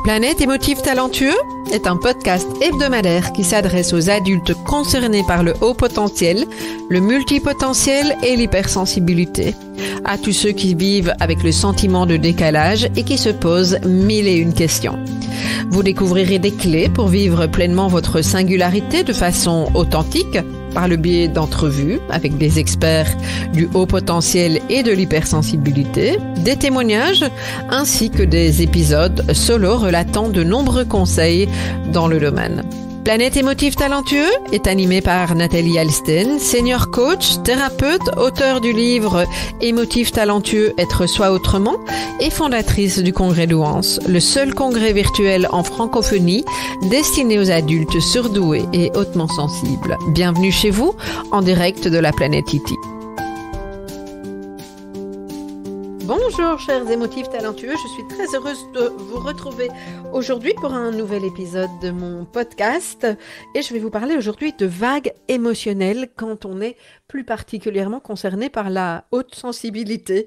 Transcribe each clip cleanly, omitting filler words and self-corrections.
Planète Émotif Talentueux est un podcast hebdomadaire qui s'adresse aux adultes concernés par le haut potentiel, le multipotentiel et l'hypersensibilité. À tous ceux qui vivent avec le sentiment de décalage et qui se posent mille et une questions. Vous découvrirez des clés pour vivre pleinement votre singularité de façon authentique par le biais d'entrevues avec des experts du haut potentiel et de l'hypersensibilité, des témoignages ainsi que des épisodes solo relatant de nombreux conseils dans le domaine. Planète Émotif Talentueux est animée par Nathalie Alsten, senior coach, thérapeute, auteure du livre Émotif Talentueux, être soi autrement et fondatrice du congrès Douance, le seul congrès virtuel en francophonie destiné aux adultes surdoués et hautement sensibles. Bienvenue chez vous, en direct de la planète Iti. Bonjour chers émotifs talentueux, je suis très heureuse de vous retrouver aujourd'hui pour un nouvel épisode de mon podcast et je vais vous parler aujourd'hui de vagues émotionnelles quand on est plus particulièrement concerné par la haute sensibilité.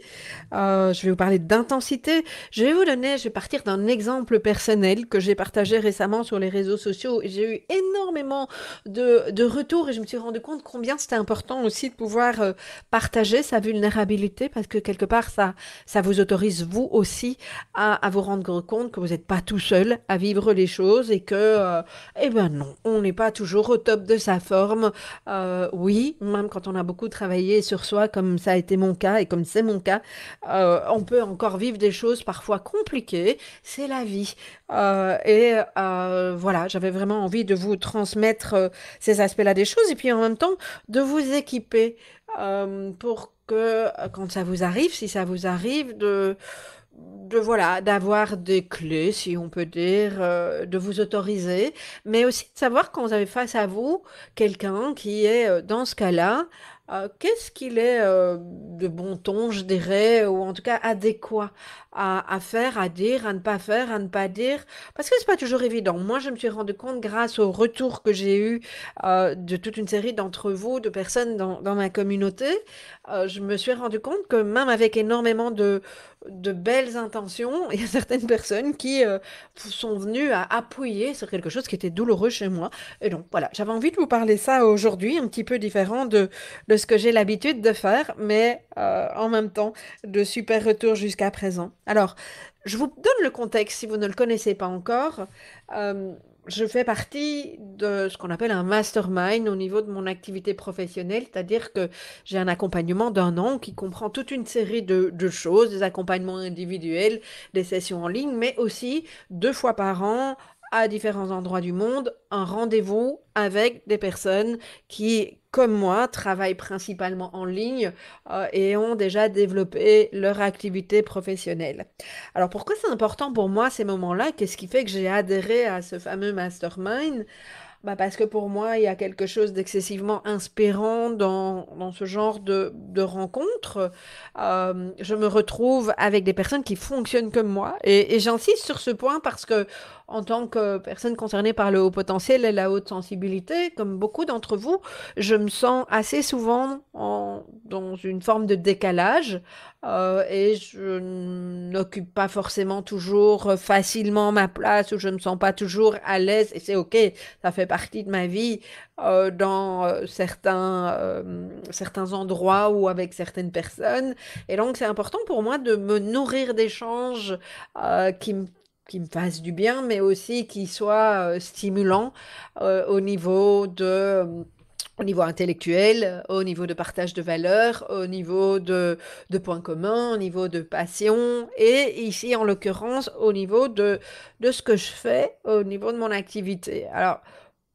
Je vais vous parler d'intensité, je vais partir d'un exemple personnel que j'ai partagé récemment sur les réseaux sociaux et j'ai eu énormément de retours et je me suis rendu compte combien c'était important aussi de pouvoir partager sa vulnérabilité parce que quelque part ça vous autorise vous aussi à vous rendre compte que vous n'êtes pas tout seul à vivre les choses et que, non, on n'est pas toujours au top de sa forme. Oui, même quand on a beaucoup travaillé sur soi, comme ça a été mon cas et comme c'est mon cas, on peut encore vivre des choses parfois compliquées. C'est la vie. Voilà, j'avais vraiment envie de vous transmettre ces aspects-là des choses et puis en même temps de vous équiper pour que quand ça vous arrive, si ça vous arrive, d'avoir des clés, si on peut dire, de vous autoriser, mais aussi de savoir quand vous avez face à vous quelqu'un qui est dans ce cas-là, qu'est-ce qu'il est de bon ton, je dirais, ou en tout cas adéquat à faire, à dire, à ne pas faire, à ne pas dire, parce que c'est pas toujours évident. Moi, je me suis rendu compte grâce au retour que j'ai eu de toute une série d'entre vous, de personnes dans ma communauté, je me suis rendu compte que même avec énormément de belles intentions, il y a certaines personnes qui sont venues à appuyer sur quelque chose qui était douloureux chez moi. Et donc, voilà, j'avais envie de vous parler ça aujourd'hui, un petit peu différent de ce que j'ai l'habitude de faire, mais en même temps, de super retours jusqu'à présent. Alors, je vous donne le contexte si vous ne le connaissez pas encore. Je fais partie de ce qu'on appelle un mastermind au niveau de mon activité professionnelle, c'est-à-dire que j'ai un accompagnement d'1 an qui comprend toute une série de choses, des accompagnements individuels, des sessions en ligne, mais aussi 2 fois par an, à différents endroits du monde, un rendez-vous avec des personnes qui, comme moi, travaillent principalement en ligne et ont déjà développé leur activité professionnelle. Alors pourquoi c'est important pour moi ces moments-là? Qu'est-ce qui fait que j'ai adhéré à ce fameux mastermind? Parce que pour moi, il y a quelque chose d'excessivement inspirant dans ce genre de rencontres. Je me retrouve avec des personnes qui fonctionnent comme moi et j'insiste sur ce point parce que en tant que personne concernée par le haut potentiel et la haute sensibilité, comme beaucoup d'entre vous, je me sens assez souvent dans une forme de décalage et je n'occupe pas forcément toujours facilement ma place ou je ne me sens pas toujours à l'aise et c'est ok, ça fait partie de ma vie dans certains endroits ou avec certaines personnes et donc c'est important pour moi de me nourrir d'échanges qui me fassent du bien, mais aussi qui soient stimulants au niveau intellectuel, au niveau de partage de valeurs, au niveau de points communs, au niveau de passion, et ici, en l'occurrence, au niveau de ce que je fais, au niveau de mon activité. Alors,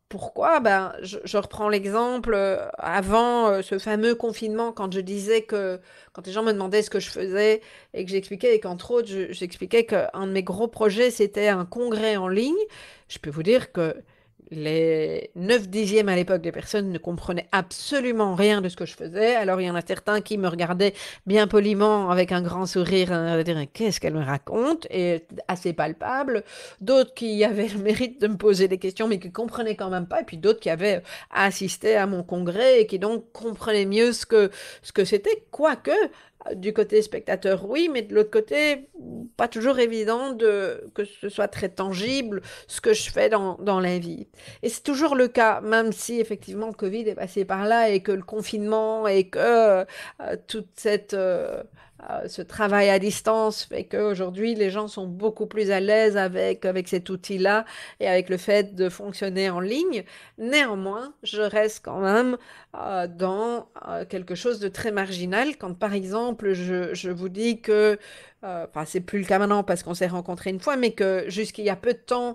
pourquoi? Je reprends l'exemple avant ce fameux confinement, quand je disais que, quand les gens me demandaient ce que je faisais, et que j'expliquais, et qu'entre autres, j'expliquais qu'un de mes gros projets, c'était un congrès en ligne, je peux vous dire que les 9/10 à l'époque des personnes ne comprenaient absolument rien de ce que je faisais. Alors, il y en a certains qui me regardaient bien poliment avec un grand sourire, dire qu'est-ce qu'elle me raconte, et assez palpable. D'autres qui avaient le mérite de me poser des questions, mais qui comprenaient quand même pas. Et puis d'autres qui avaient assisté à mon congrès et qui donc comprenaient mieux ce que c'était. Quoique, du côté spectateur, oui, mais de l'autre côté, pas toujours évident que ce soit très tangible ce que je fais dans la vie. Et c'est toujours le cas, même si effectivement le Covid est passé par là et que le confinement et que toute ce travail à distance fait qu'aujourd'hui les gens sont beaucoup plus à l'aise avec cet outil-là et avec le fait de fonctionner en ligne. Néanmoins, je reste quand même dans quelque chose de très marginal. Quand par exemple, je vous dis que, enfin c'est plus le cas maintenant parce qu'on s'est rencontrés une fois, mais que jusqu'il y a peu de temps,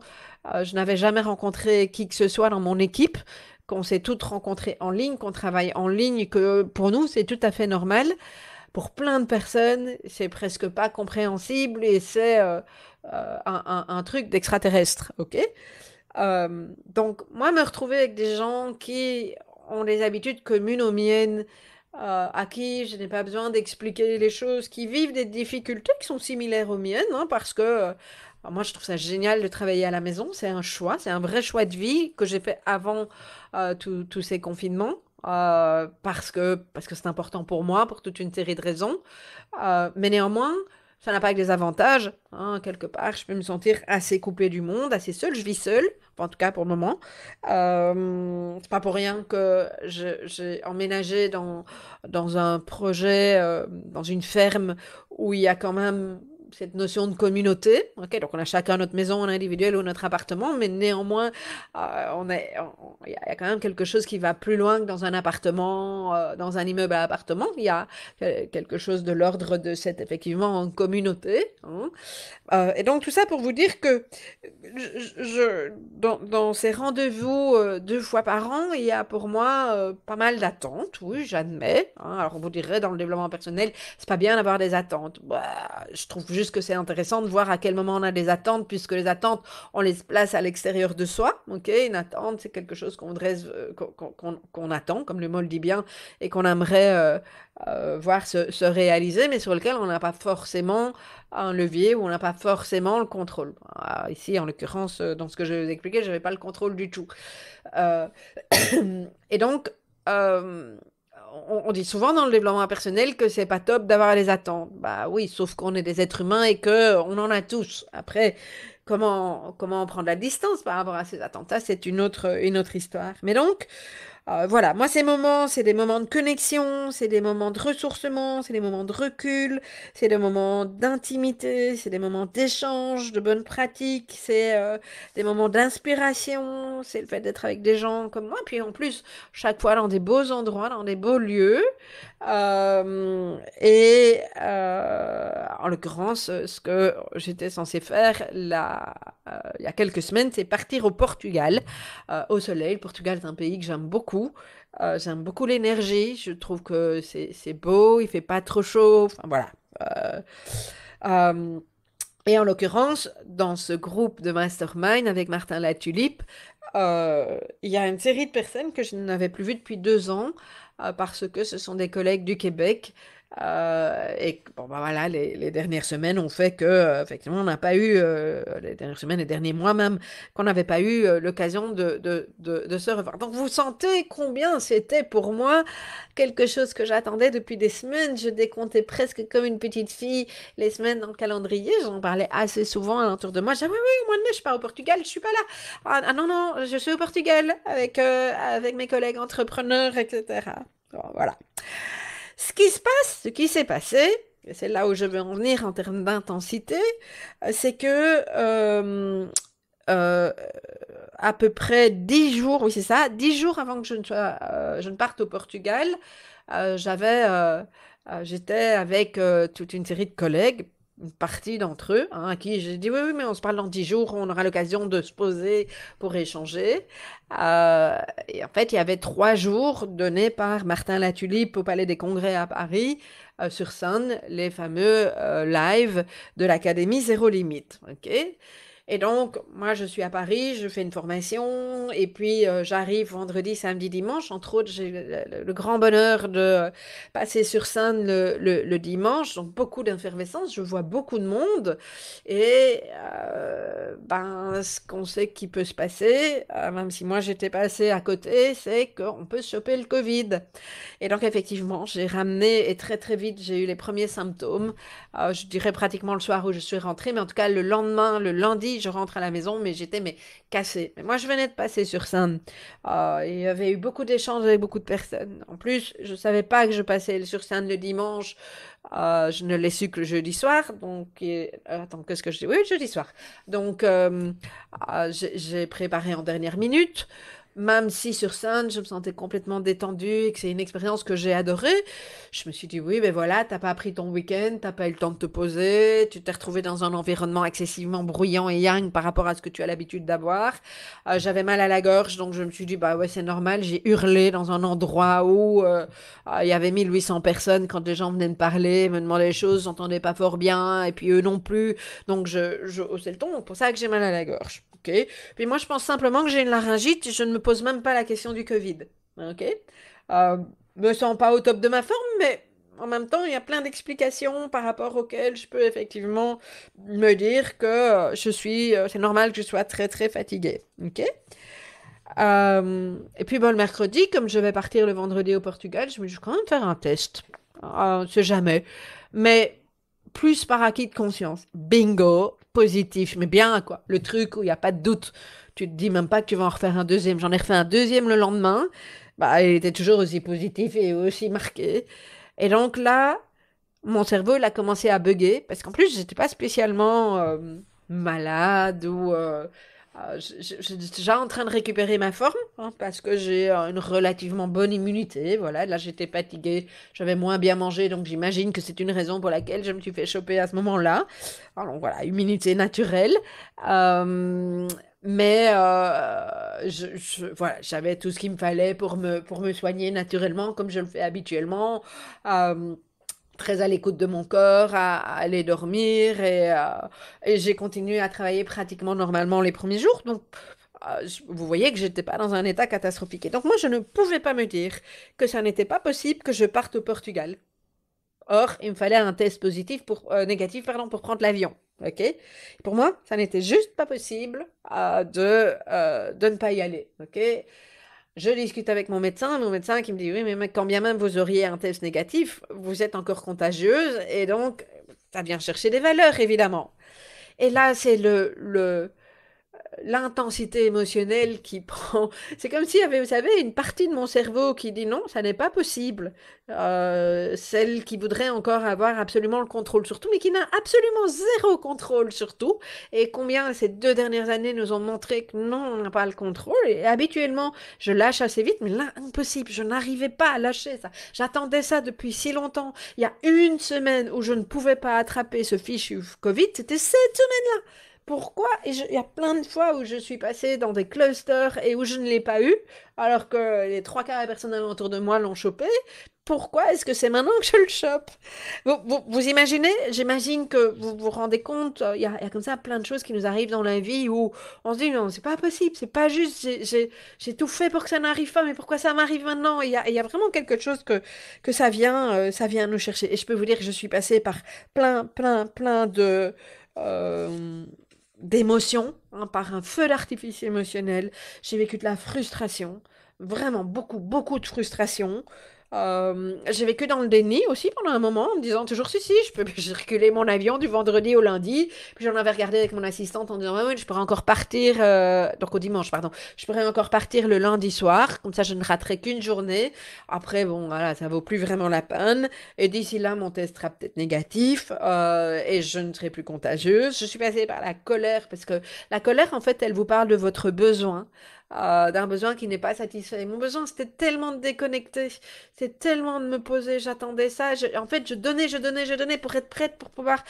je n'avais jamais rencontré qui que ce soit dans mon équipe, qu'on s'est toutes rencontrées en ligne, qu'on travaille en ligne, que pour nous c'est tout à fait normal. Pour plein de personnes, c'est presque pas compréhensible et c'est un truc d'extraterrestre, ok? Donc, moi, me retrouver avec des gens qui ont des habitudes communes aux miennes, à qui je n'ai pas besoin d'expliquer les choses, qui vivent des difficultés qui sont similaires aux miennes, hein, parce que moi, je trouve ça génial de travailler à la maison. C'est un choix, c'est un vrai choix de vie que j'ai fait avant tous ces confinements. Parce que c'est important pour moi, pour toute une série de raisons. Mais néanmoins, ça n'a pas que des avantages, hein. Quelque part, je peux me sentir assez coupée du monde, assez seule. Je vis seule, enfin, en tout cas pour le moment. C'est pas pour rien que j'ai emménagé dans un projet, dans une ferme où il y a quand même cette notion de communauté. Ok, donc on a chacun notre maison individuelle ou notre appartement, mais néanmoins, il y a quand même quelque chose qui va plus loin que dans un appartement, dans un immeuble à appartement. Il y a quelque chose de l'ordre de cette, effectivement, communauté, hein. Et donc tout ça pour vous dire que dans ces rendez-vous 2 fois par an, il y a pour moi pas mal d'attentes, oui, j'admets, hein. Alors on vous dirait dans le développement personnel, c'est pas bien d'avoir des attentes. Bah, je trouve juste que c'est intéressant de voir à quel moment on a des attentes, puisque les attentes, on les place à l'extérieur de soi. Ok, une attente, c'est quelque chose qu'on voudrait, qu'on attend, comme le mot le dit bien, et qu'on aimerait voir se réaliser, mais sur lequel on n'a pas forcément un levier où on n'a pas forcément le contrôle. Ah, ici, en l'occurrence, dans ce que je vais vous expliquer, je n'avais pas le contrôle du tout. Euh, et donc, euh, on dit souvent dans le développement personnel que c'est pas top d'avoir les attentes. Bah oui, sauf qu'on est des êtres humains et que on en a tous. Après, comment prendre la distance par rapport à ces attentes, ça, c'est une autre histoire. Mais donc, voilà, moi ces moments, c'est des moments de connexion, c'est des moments de ressourcement, c'est des moments de recul, c'est des moments d'intimité, c'est des moments d'échange, de bonnes pratiques, c'est des moments d'inspiration, c'est le fait d'être avec des gens comme moi, puis en plus, chaque fois dans des beaux endroits, dans des beaux lieux. En l'occurrence, ce que j'étais censée faire là, il y a quelques semaines, c'est partir au Portugal, au soleil. Le Portugal, c'est un pays que j'aime beaucoup. J'aime beaucoup l'énergie. Je trouve que c'est beau, il fait pas trop chaud. Enfin voilà. Euh, euh, et en l'occurrence, dans ce groupe de mastermind avec Martin Latulipe, il y a une série de personnes que je n'avais plus vues depuis 2 ans parce que ce sont des collègues du Québec. Et bon, bah voilà, les dernières semaines ont fait que, effectivement, on n'a pas eu, les dernières semaines, les derniers mois même, qu'on n'avait pas eu l'occasion de se revoir. Donc, vous sentez combien c'était pour moi quelque chose que j'attendais depuis des semaines. Je décomptais presque comme une petite fille les semaines dans le calendrier. J'en parlais assez souvent autour de moi. Je disais, oui, oui, au mois de mai, je pars au Portugal, je suis pas là. Non, non, je suis au Portugal avec mes collègues entrepreneurs, etc. Bon, voilà. Ce qui se passe, ce qui s'est passé, et c'est là où je veux en venir en termes d'intensité, c'est que euh, à peu près 10 jours, oui c'est ça, 10 jours avant que je ne parte au Portugal, j'étais avec toute une série de collègues, une partie d'entre eux, hein, à qui j'ai dit oui, oui, mais on se parle dans 10 jours, on aura l'occasion de se poser pour échanger. Et en fait, il y avait 3 jours donnés par Martin Latulipe au Palais des Congrès à Paris, sur scène, les fameux lives de l'Académie Zéro Limite. Ok. Et donc, moi, je suis à Paris, je fais une formation, et puis j'arrive vendredi, samedi, dimanche. Entre autres, j'ai le grand bonheur de passer sur scène le dimanche, donc beaucoup d'effervescence, je vois beaucoup de monde, et ben, ce qu'on sait qui peut se passer, même si moi j'étais passée à côté, c'est qu'on peut se choper le Covid. Et donc, effectivement, j'ai ramené, et très très vite, j'ai eu les premiers symptômes. Je dirais pratiquement le soir où je suis rentrée, mais en tout cas le lendemain, le lundi, je rentre à la maison, mais j'étais cassée. Mais moi, je venais de passer sur scène. Il y avait eu beaucoup d'échanges avec beaucoup de personnes. En plus, je savais pas que je passais sur scène le dimanche. Je ne l'ai su que le jeudi soir. Donc, attends, qu'est-ce que je dis? Oui, jeudi soir. Donc, j'ai préparé en dernière minute. Même si sur scène, je me sentais complètement détendue et que c'est une expérience que j'ai adorée, je me suis dit, oui, ben voilà, t'as pas pris ton week-end, t'as pas eu le temps de te poser, tu t'es retrouvé dans un environnement excessivement bruyant et yang par rapport à ce que tu as l'habitude d'avoir. J'avais mal à la gorge, donc je me suis dit, bah ouais, c'est normal, j'ai hurlé dans un endroit où il y avait 1800 personnes quand les gens venaient me parler, me demandaient des choses, j'entendais pas fort bien, et puis eux non plus, donc je haussais le ton, c'est pour ça que j'ai mal à la gorge. Ok. Puis moi, je pense simplement que j'ai une laryngite, je ne me pose même pas la question du Covid. Ok. Euh, Me sens pas au top de ma forme, mais en même temps, il y a plein d'explications par rapport auxquelles je peux effectivement me dire que c'est normal que je sois très très fatiguée. Ok? Et puis bon, le mercredi, comme je vais partir le vendredi au Portugal, je me dis, je vais quand même faire un test. On sait jamais. Mais plus par acquis de conscience. Bingo, positif, mais bien quoi. Le truc où il n'y a pas de doute. Tu te dis même pas que tu vas en refaire un deuxième. J'en ai refait un deuxième le lendemain. Bah, il était toujours aussi positif et aussi marqué. Et donc là, mon cerveau, il a commencé à bugger parce qu'en plus, j'étais pas spécialement malade ou j'étais déjà en train de récupérer ma forme hein, parce que j'ai une relativement bonne immunité. Voilà, là, j'étais fatiguée, j'avais moins bien mangé, donc j'imagine que c'est une raison pour laquelle je me suis fait choper à ce moment-là. Alors voilà, immunité naturelle. Euh, mais voilà, j'avais tout ce qu'il me fallait pour me soigner naturellement, comme je le fais habituellement. Euh, Très à l'écoute de mon corps, à aller dormir et j'ai continué à travailler pratiquement normalement les premiers jours. Donc, vous voyez que j'étais pas dans un état catastrophique. Et donc, moi, je ne pouvais pas me dire que ça n'était pas possible que je parte au Portugal. Or, il me fallait un test positif négatif, pardon, pour prendre l'avion. Ok? Pour moi, ça n'était juste pas possible de ne pas y aller. Ok? Je discute avec mon médecin qui me dit, oui, mais quand bien même vous auriez un test négatif, vous êtes encore contagieuse et donc ça vient chercher des valeurs, évidemment. Et là, c'est l'intensité émotionnelle qui prend. C'est comme s'il y avait, vous savez, une partie de mon cerveau qui dit non, ça n'est pas possible. Celle qui voudrait encore avoir absolument le contrôle sur tout, mais qui n'a absolument zéro contrôle sur tout. Et combien ces 2 dernières années nous ont montré que non, on n'a pas le contrôle. Et habituellement, je lâche assez vite, mais là, impossible. Je n'arrivais pas à lâcher ça. J'attendais ça depuis si longtemps. Il y a une semaine où je ne pouvais pas attraper ce fichu Covid, c'était cette semaine. Pourquoi? Il y a plein de fois où je suis passée dans des clusters et où je ne l'ai pas eu, alors que les trois quarts des personnes autour de moi l'ont chopé. Pourquoi est-ce que c'est maintenant que je le chope? Vous imaginez? J'imagine que vous vous rendez compte, il y a comme ça plein de choses qui nous arrivent dans la vie où on se dit non, c'est pas possible, c'est pas juste, j'ai tout fait pour que ça n'arrive pas, mais pourquoi ça m'arrive maintenant? Il y a vraiment quelque chose que ça vient nous chercher. Et je peux vous dire que je suis passée par plein de, euh, d'émotions, hein, par un feu d'artifice émotionnel. J'ai vécu de la frustration, vraiment beaucoup de frustration. J'ai vécu dans le déni aussi pendant un moment, en me disant toujours si, je peux circuler mon avion du vendredi au lundi. Puis j'en avais regardé avec mon assistante en disant oui, je pourrais encore partir, donc au dimanche, pardon, je pourrais encore partir le lundi soir, comme ça je ne raterai qu'une journée. Après, bon, voilà, ça vaut plus vraiment la peine. Et d'ici là, mon test sera peut-être négatif et je ne serai plus contagieuse. Je suis passée par la colère parce que la colère, en fait, elle vous parle de votre besoin. D'un besoin qui n'est pas satisfait. Mon besoin, c'était tellement de déconnecter, c'est tellement de me poser, j'attendais ça. En fait, je donnais pour être prête, pour pouvoir.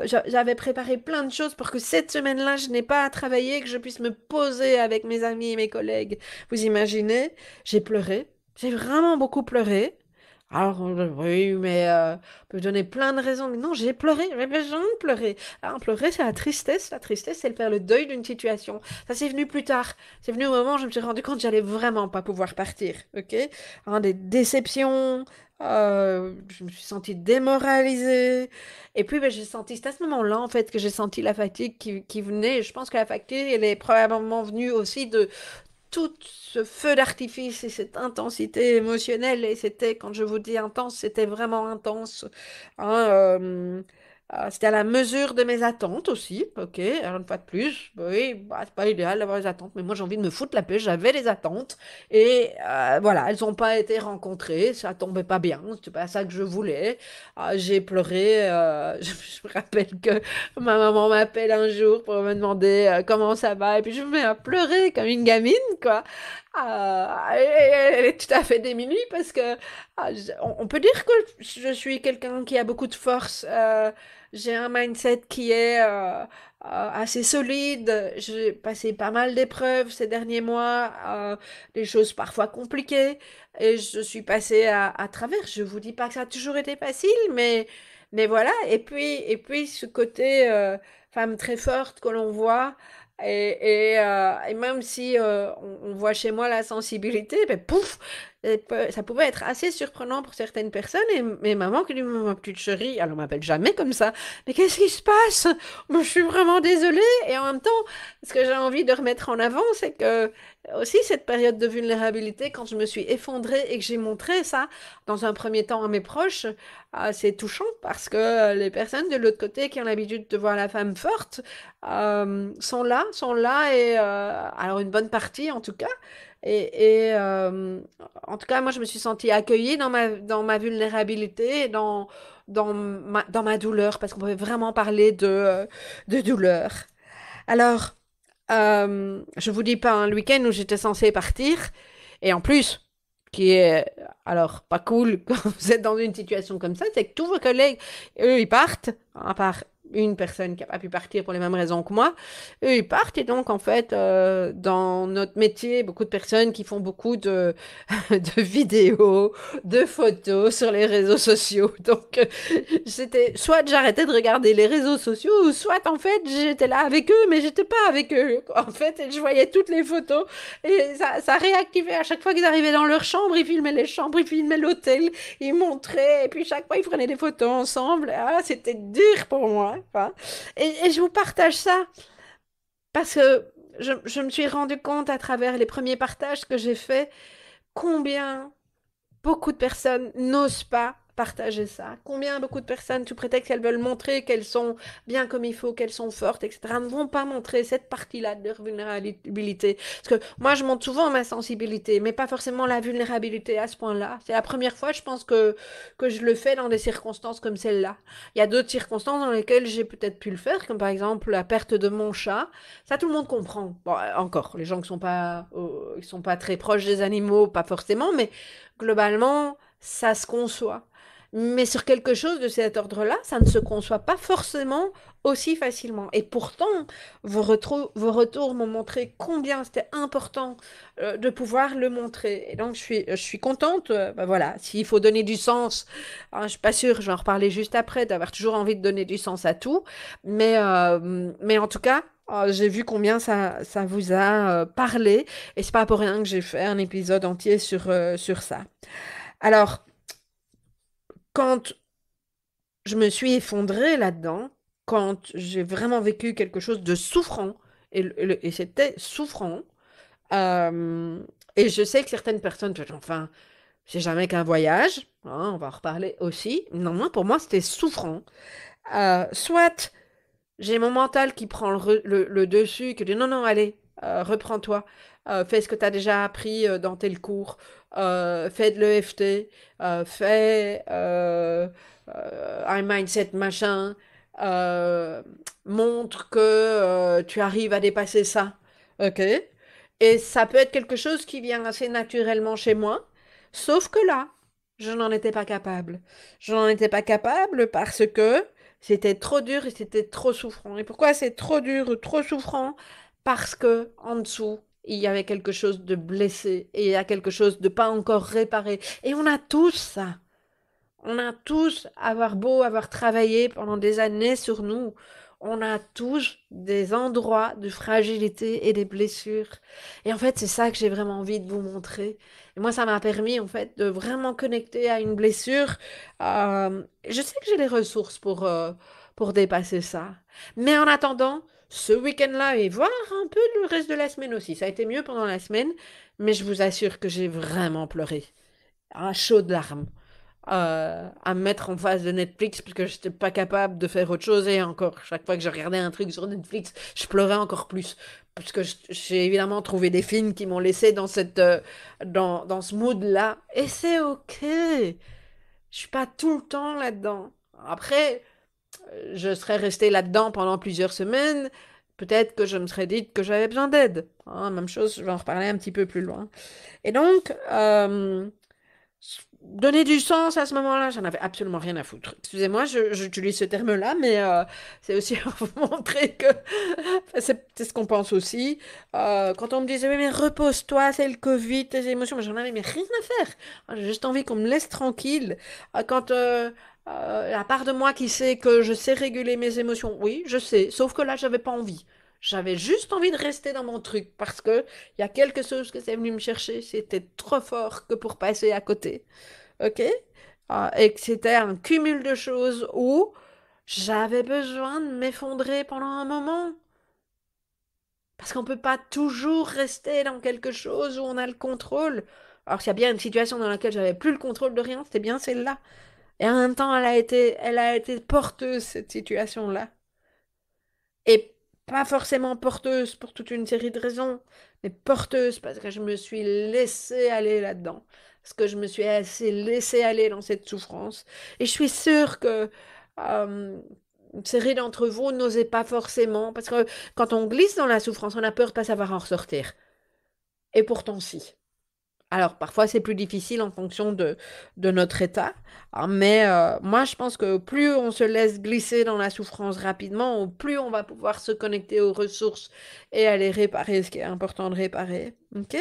J'avais préparé plein de choses pour que cette semaine-là, je n'ai pas à travailler, que je puisse me poser avec mes amis et mes collègues. Vous imaginez? J'ai pleuré, j'ai vraiment beaucoup pleuré. Alors, oui, mais on peut donner plein de raisons. Mais non, j'ai pleuré, j'ai besoin de pleurer. Alors, pleurer, c'est la tristesse. La tristesse, c'est le faire le deuil d'une situation. Ça, c'est venu plus tard. C'est venu au moment où je me suis rendu compte que j'allais vraiment pas pouvoir partir. Ok? Hein, des déceptions. Je me suis sentie démoralisée. Et puis, ben, j'ai senti, c'est à ce moment-là, en fait, que j'ai senti la fatigue qui venait. Je pense que la fatigue, elle est probablement venue aussi de tout ce feu d'artifice et cette intensité émotionnelle, et c'était, quand je vous dis intense, c'était vraiment intense. Hein, c'était à la mesure de mes attentes aussi, ok, alors une fois de plus, oui, bah, c'est pas idéal d'avoir des attentes, mais moi j'ai envie de me foutre la paix, j'avais des attentes, et voilà, elles n'ont pas été rencontrées, ça tombait pas bien, c'est pas ça que je voulais. J'ai pleuré, je me rappelle que ma maman m'appelle un jour pour me demander comment ça va, et puis je me mets à pleurer comme une gamine, quoi. Elle est tout à fait démunie parce que on peut dire que je suis quelqu'un qui a beaucoup de force. J'ai un mindset qui est assez solide. J'ai passé pas mal d'épreuves ces derniers mois, des choses parfois compliquées, et je suis passée à travers. Je vous dis pas que ça a toujours été facile, mais voilà. Et puis ce côté femme très forte que l'on voit. Et même si on voit chez moi la sensibilité, ben pouf, ça pouvait être assez surprenant pour certaines personnes. Et maman qui dit, ma petite chérie, elle ne m'appelle jamais comme ça. Mais qu'est-ce qui se passe? Moi, je suis vraiment désolée. Et en même temps, ce que j'ai envie de remettre en avant, c'est que aussi cette période de vulnérabilité, quand je me suis effondrée et que j'ai montré ça dans un premier temps à mes proches, c'est touchant parce que les personnes de l'autre côté qui ont l'habitude de voir la femme forte, sont là, et alors une bonne partie en tout cas. Et en tout cas, moi, je me suis sentie accueillie dans ma vulnérabilité, et dans ma douleur, parce qu'on pouvait vraiment parler de douleur. Alors, je vous dis pas un week-end où j'étais censée partir, et en plus, qui est alors pas cool quand vous êtes dans une situation comme ça, c'est que tous vos collègues, eux, ils partent, à part une personne qui n'a pas pu partir pour les mêmes raisons que moi, eux, ils partent. Et donc, en fait, dans notre métier, beaucoup de personnes qui font beaucoup de vidéos, de photos sur les réseaux sociaux. Donc, c'était soit j'arrêtais de regarder les réseaux sociaux, ou soit en fait j'étais là avec eux, mais j'étais pas avec eux. En fait, et je voyais toutes les photos, et ça réactivait à chaque fois qu'ils arrivaient dans leur chambre, ils filmaient les chambres, ils filmaient l'hôtel, ils montraient, et puis chaque fois ils prenaient des photos ensemble. Ah, c'était dur pour moi, quoi. Et je vous partage ça parce que je me suis rendu compte à travers les premiers partages que j'ai faits combien beaucoup de personnes n'osent pas partager ça. Combien beaucoup de personnes, sous prétexte qu'elles veulent montrer qu'elles sont bien comme il faut, qu'elles sont fortes, etc., ne vont pas montrer cette partie-là de leur vulnérabilité. Parce que moi, je montre souvent ma sensibilité, mais pas forcément la vulnérabilité à ce point-là. C'est la première fois, je pense, que je le fais dans des circonstances comme celle-là. Il y a d'autres circonstances dans lesquelles j'ai peut-être pu le faire, comme par exemple la perte de mon chat. Ça, tout le monde comprend. Bon, encore, les gens qui sont pas très proches des animaux, pas forcément, mais globalement, ça se conçoit. Mais sur quelque chose de cet ordre-là, ça ne se conçoit pas forcément aussi facilement. Et pourtant, vos retours m'ont montré combien c'était important de pouvoir le montrer. Et donc, je suis contente. Ben voilà, s'il faut donner du sens, hein, je suis pas sûre, je vais en reparler juste après, d'avoir toujours envie de donner du sens à tout. Mais en tout cas, j'ai vu combien ça vous a parlé. Et c'est pas pour rien que j'ai fait un épisode entier sur ça. Alors, quand je me suis effondrée là-dedans, quand j'ai vraiment vécu quelque chose de souffrant, et c'était souffrant, euh, et je sais que certaines personnes, enfin, c'est jamais qu'un voyage, hein, on va en reparler aussi. Non, moi, pour moi, c'était souffrant. Soit j'ai mon mental qui prend le dessus, qui dit non, non, allez, reprends-toi, fais ce que tu as déjà appris dans tel cours, fais de l'EFT, fais un mindset machin, euh, montre que tu arrives à dépasser ça. Ok? Et ça peut être quelque chose qui vient assez naturellement chez moi, sauf que là, je n'en étais pas capable. Je n'en étais pas capable parce que c'était trop dur et c'était trop souffrant. Et pourquoi c'est trop dur ou trop souffrant? Parce que en dessous, il y avait quelque chose de blessé et il y a quelque chose de pas encore réparé. Et on a tous ça. On a tous, avoir beau avoir travaillé pendant des années sur nous, on a tous des endroits de fragilité et des blessures. Et en fait, c'est ça que j'ai vraiment envie de vous montrer. Et moi, ça m'a permis, en fait, de vraiment connecter à une blessure. Je sais que j'ai les ressources pour dépasser ça. Mais en attendant, ce week-end-là et voire un peu le reste de la semaine aussi. Ça a été mieux pendant la semaine, mais je vous assure que j'ai vraiment pleuré. Un chaud de larmes à me mettre en face de Netflix parce que j'étais pas capable de faire autre chose et encore, chaque fois que je regardais un truc sur Netflix, je pleurais encore plus parce que j'ai évidemment trouvé des films qui m'ont laissé dans dans ce mood-là et c'est ok. Je suis pas tout le temps là-dedans. Après, je serais restée là-dedans pendant plusieurs semaines. Peut-être que je me serais dit que j'avais besoin d'aide. Hein, même chose, je vais en reparler un petit peu plus loin. Et donc, donner du sens à ce moment-là, j'en avais absolument rien à foutre. Excusez-moi, j'utilise ce terme-là, mais c'est aussi pour vous montrer que c'est ce qu'on pense aussi. Quand on me disait, oui, mais repose-toi, c'est le Covid, tes émotions, mais j'en avais mais rien à faire. J'ai juste envie qu'on me laisse tranquille. Quand la part de moi qui sait que je sais réguler mes émotions, oui, je sais, sauf que là, j'avais pas envie. J'avais juste envie de rester dans mon truc parce que il y a quelque chose que c'est venu me chercher. C'était trop fort que pour passer à côté. OK? Et que c'était un cumul de choses où j'avais besoin de m'effondrer pendant un moment. Parce qu'on ne peut pas toujours rester dans quelque chose où on a le contrôle. Alors, s'il y a bien une situation dans laquelle j'avais plus le contrôle de rien, c'était bien celle-là. Et en même temps, elle a été porteuse, cette situation-là. Et pas forcément porteuse pour toute une série de raisons, mais porteuse parce que je me suis laissée aller là-dedans. Parce que je me suis assez laissée aller dans cette souffrance. Et je suis sûre que une série d'entre vous n'osez pas forcément, parce que quand on glisse dans la souffrance, on a peur de pas savoir en ressortir. Et pourtant, si. Alors, parfois, c'est plus difficile en fonction de notre état. Mais moi, je pense que plus on se laisse glisser dans la souffrance rapidement, plus on va pouvoir se connecter aux ressources et aller réparer ce qui est important de réparer. OK?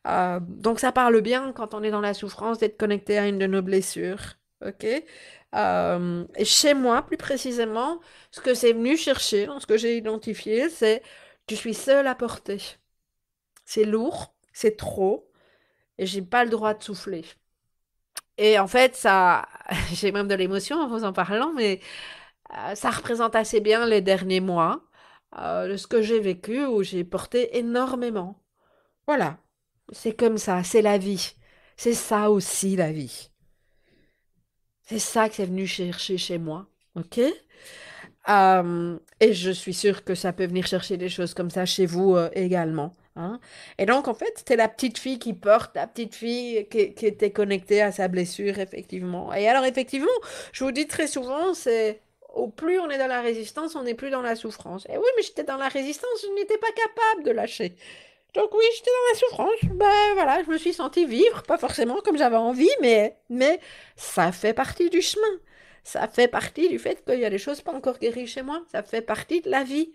Donc, ça parle bien quand on est dans la souffrance d'être connecté à une de nos blessures. OK? Et chez moi, plus précisément, ce que c'est venu chercher, dans ce que j'ai identifié, c'est je suis seule à porter. C'est lourd, c'est trop et j'ai pas le droit de souffler. Et en fait, ça, j'ai même de l'émotion en vous en parlant, mais ça représente assez bien les derniers mois de ce que j'ai vécu où j'ai porté énormément. Voilà, c'est comme ça, c'est la vie. C'est ça aussi la vie. C'est ça que c'est venu chercher chez moi, ok? Et je suis sûre que ça peut venir chercher des choses comme ça chez vous également. Hein. Et donc, en fait, c'était la petite fille qui porte, la petite fille qui était connectée à sa blessure, effectivement. Et alors, effectivement, je vous dis très souvent, c'est au plus on est dans la résistance, on n'est plus dans la souffrance. Et oui, mais j'étais dans la résistance, je n'étais pas capable de lâcher. Donc oui, j'étais dans la souffrance. Ben voilà, je me suis sentie vivre, pas forcément comme j'avais envie, mais ça fait partie du chemin. Ça fait partie du fait qu'il y a des choses pas encore guéries chez moi. Ça fait partie de la vie.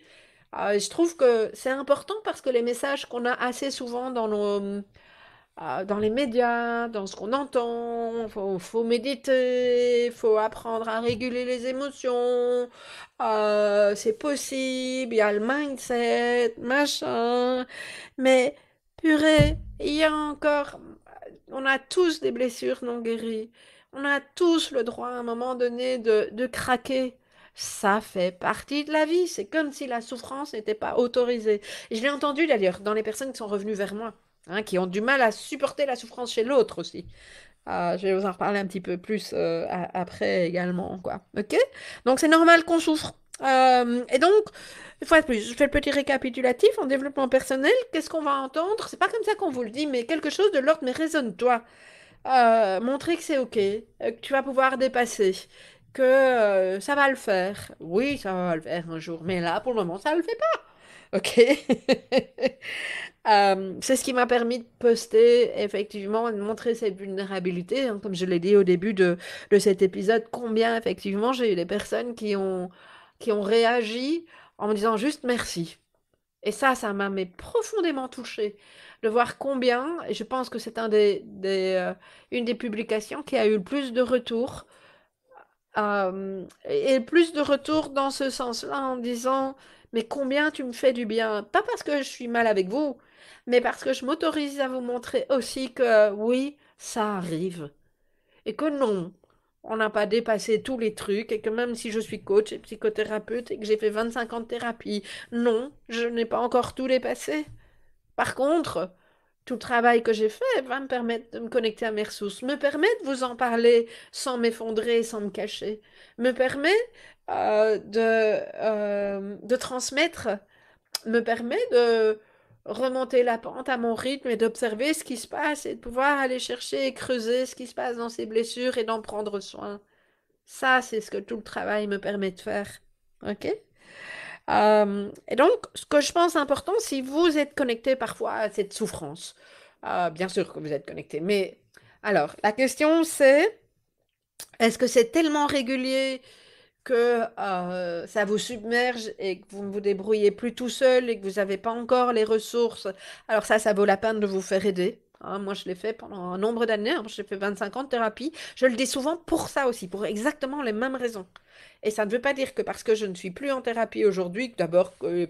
Je trouve que c'est important parce que les messages qu'on a assez souvent dans les médias, dans ce qu'on entend, faut méditer, faut apprendre à réguler les émotions, c'est possible, il y a le mindset, machin. Mais purée, il y a encore, on a tous des blessures non guéries. On a tous le droit à un moment donné de craquer. Ça fait partie de la vie. C'est comme si la souffrance n'était pas autorisée. Et je l'ai entendu d'ailleurs dans les personnes qui sont revenues vers moi, hein, qui ont du mal à supporter la souffrance chez l'autre aussi. Je vais vous en reparler un petit peu plus après également, quoi. Ok? Donc c'est normal qu'on souffre. Et donc, une fois de plus, je fais le petit récapitulatif en développement personnel. Qu'est-ce qu'on va entendre? C'est pas comme ça qu'on vous le dit, mais quelque chose de l'ordre, mais raisonne-toi. Montrer que c'est ok, que tu vas pouvoir dépasser, que ça va le faire. Oui, ça va le faire un jour, mais là, pour le moment, ça le fait pas. Ok? C'est ce qui m'a permis de poster, effectivement, de montrer cette vulnérabilité, hein, comme je l'ai dit au début de cet épisode, combien, effectivement, j'ai eu des personnes qui ont réagi en me disant juste merci. Et ça m'a mais profondément touchée de voir combien, et je pense que c'est une des publications qui a eu le plus de retours, et plus de retours dans ce sens-là en disant, mais combien tu me fais du bien, pas parce que je suis mal avec vous, mais parce que je m'autorise à vous montrer aussi que oui, ça arrive. Et que non, on n'a pas dépassé tous les trucs et que même si je suis coach et psychothérapeute et que j'ai fait 25 ans de thérapie, non, je n'ai pas encore tout dépassé. Par contre, tout le travail que j'ai fait va me permettre de me connecter à mes ressources, me permet de vous en parler sans m'effondrer, sans me cacher, me permet de transmettre, me permet de remonter la pente à mon rythme et d'observer ce qui se passe et de pouvoir aller chercher et creuser ce qui se passe dans ces blessures et d'en prendre soin. Ça, c'est ce que tout le travail me permet de faire. OK? Et donc, ce que je pense important, si vous êtes connecté parfois à cette souffrance, bien sûr que vous êtes connecté, mais alors, la question c'est, est-ce que c'est tellement régulier que ça vous submerge et que vous ne vous débrouillez plus tout seul et que vous n'avez pas encore les ressources? Alors ça vaut la peine de vous faire aider. Hein, moi, je l'ai fait pendant un nombre d'années. Hein, j'ai fait 25 ans de thérapie. Je le dis souvent pour ça aussi, pour exactement les mêmes raisons. Et ça ne veut pas dire que parce que je ne suis plus en thérapie aujourd'hui, que d'abord, il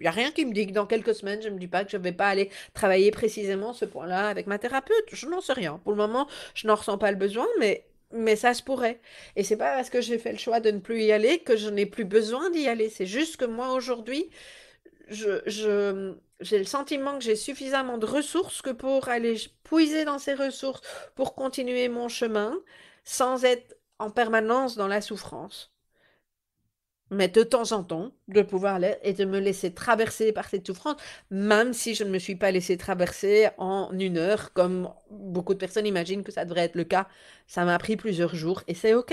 n'y a rien qui me dit que dans quelques semaines, je ne me dis pas que je ne vais pas aller travailler précisément ce point-là avec ma thérapeute. Je n'en sais rien. Pour le moment, je n'en ressens pas le besoin, mais ça se pourrait. Et c'est pas parce que j'ai fait le choix de ne plus y aller que je n'ai plus besoin d'y aller. C'est juste que moi, aujourd'hui, j'ai le sentiment que j'ai suffisamment de ressources que pour aller puiser dans ces ressources pour continuer mon chemin sans être en permanence dans la souffrance. Mais de temps en temps, de pouvoir l'être et de me laisser traverser par cette souffrance, même si je ne me suis pas laissé traverser en une heure, comme beaucoup de personnes imaginent que ça devrait être le cas. Ça m'a pris plusieurs jours et c'est OK.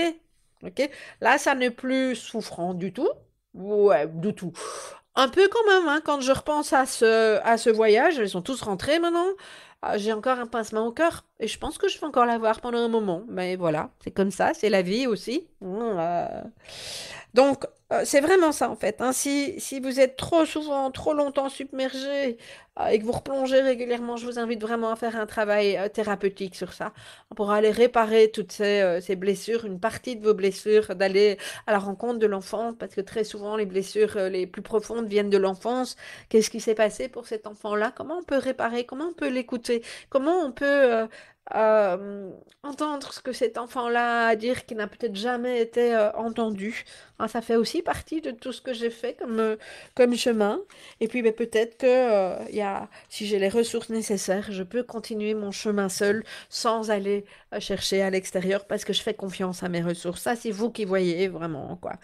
OK? Là, ça n'est plus souffrant du tout. Ouais, du tout. Un peu quand même, hein, quand je repense à ce voyage, ils sont tous rentrés maintenant. J'ai encore un pincement au cœur et je pense que je vais encore l'avoir pendant un moment. Mais voilà, c'est comme ça, c'est la vie aussi. Donc, c'est vraiment ça en fait. Hein. Si vous êtes trop souvent, trop longtemps submergé et que vous replongez régulièrement, je vous invite vraiment à faire un travail thérapeutique sur ça pour aller réparer toutes ces blessures, une partie de vos blessures, d'aller à la rencontre de l'enfant, parce que très souvent les blessures les plus profondes viennent de l'enfance. Qu'est-ce qui s'est passé pour cet enfant-là? Comment on peut réparer? Comment on peut l'écouter? Comment on peut euh, entendre ce que cet enfant-là a à dire qui n'a peut-être jamais été entendu? Hein, ça fait aussi partie de tout ce que j'ai fait comme chemin. Et puis ben, peut-être que si j'ai les ressources nécessaires, je peux continuer mon chemin seul sans aller chercher à l'extérieur parce que je fais confiance à mes ressources. Ça, c'est vous qui voyez vraiment, quoi.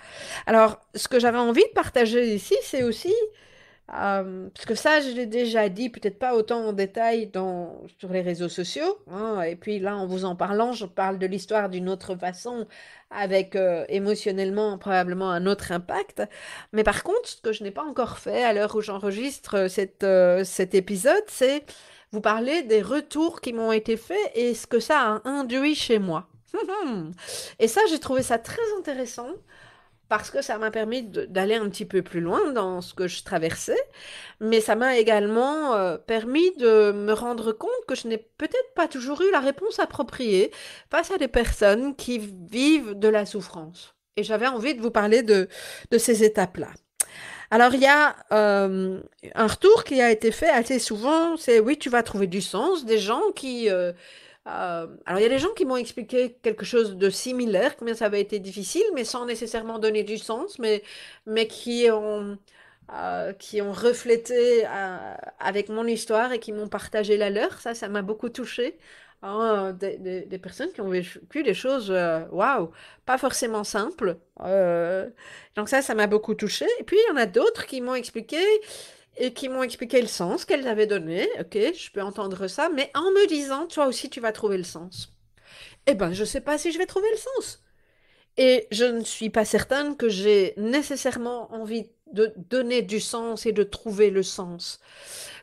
Alors, ce que j'avais envie de partager ici, c'est aussi parce que ça, je l'ai déjà dit, peut-être pas autant en détail sur les réseaux sociaux. Hein, et puis là, en vous en parlant, je parle de l'histoire d'une autre façon, avec émotionnellement probablement un autre impact. Mais par contre, ce que je n'ai pas encore fait à l'heure où j'enregistre cet épisode, c'est vous parler des retours qui m'ont été faits et ce que ça a induit chez moi. Et ça, j'ai trouvé ça très intéressant parce que ça m'a permis d'aller un petit peu plus loin dans ce que je traversais, mais ça m'a également permis de me rendre compte que je n'ai peut-être pas toujours eu la réponse appropriée face à des personnes qui vivent de la souffrance. Et j'avais envie de vous parler de ces étapes-là. Alors, il y a un retour qui a été fait assez souvent, c'est oui, tu vas trouver du sens, des gens qui alors, il y a des gens qui m'ont expliqué quelque chose de similaire, combien ça avait été difficile, mais sans nécessairement donner du sens, mais qui ont reflété avec mon histoire et qui m'ont partagé la leur. Ça m'a beaucoup touchée. Hein, des personnes qui ont vécu des choses, waouh, pas forcément simples. Donc ça m'a beaucoup touchée. Et puis, il y en a d'autres qui m'ont expliqué et qui m'ont expliqué le sens qu'elles avaient donné. Ok, je peux entendre ça, mais en me disant, toi aussi, tu vas trouver le sens. Eh ben, je ne sais pas si je vais trouver le sens. Et je ne suis pas certaine que j'ai nécessairement envie de donner du sens et de trouver le sens.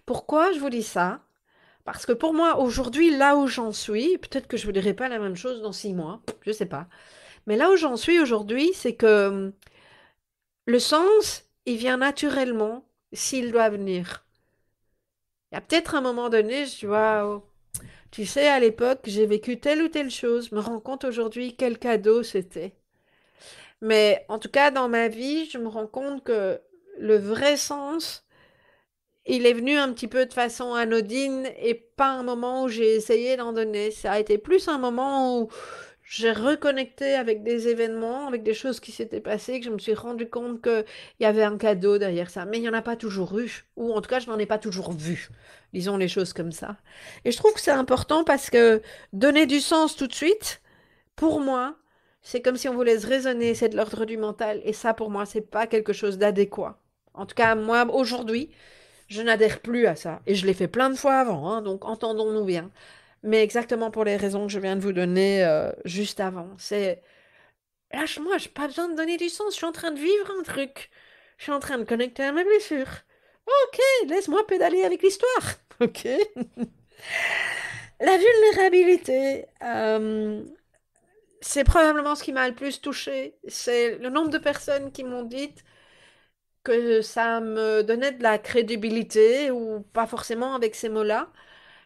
Pourquoi je vous dis ça? Parce que pour moi, aujourd'hui, là où j'en suis, peut-être que je ne vous dirai pas la même chose dans 6 mois, je ne sais pas. Mais là où j'en suis aujourd'hui, c'est que le sens, il vient naturellement s'il doit venir. Il y a peut-être un moment donné, je dis, waouh, tu sais, à l'époque, j'ai vécu telle ou telle chose, je me rends compte aujourd'hui quel cadeau c'était. Mais en tout cas, dans ma vie, je me rends compte que le vrai sens, il est venu un petit peu de façon anodine et pas un moment où j'ai essayé d'en donner. Ça a été plus un moment où j'ai reconnecté avec des événements, avec des choses qui s'étaient passées, que je me suis rendu compte qu'il y avait un cadeau derrière ça. Mais il n'y en a pas toujours eu, ou en tout cas, je n'en ai pas toujours vu. Disons les choses comme ça. Et je trouve que c'est important parce que donner du sens tout de suite, pour moi, c'est comme si on vous laisse raisonner, c'est de l'ordre du mental. Et ça, pour moi, c'est pas quelque chose d'adéquat. En tout cas, moi, aujourd'hui, je n'adhère plus à ça. Et je l'ai fait plein de fois avant, hein, donc entendons-nous bien. Mais exactement pour les raisons que je viens de vous donner juste avant. C'est lâche-moi, j'ai pas besoin de donner du sens. Je suis en train de vivre un truc. Je suis en train de connecter à mes blessures. Ok, laisse-moi pédaler avec l'histoire. Ok. La vulnérabilité, c'est probablement ce qui m'a le plus touchée. C'est le nombre de personnes qui m'ont dit que ça me donnait de la crédibilité, ou pas forcément avec ces mots-là,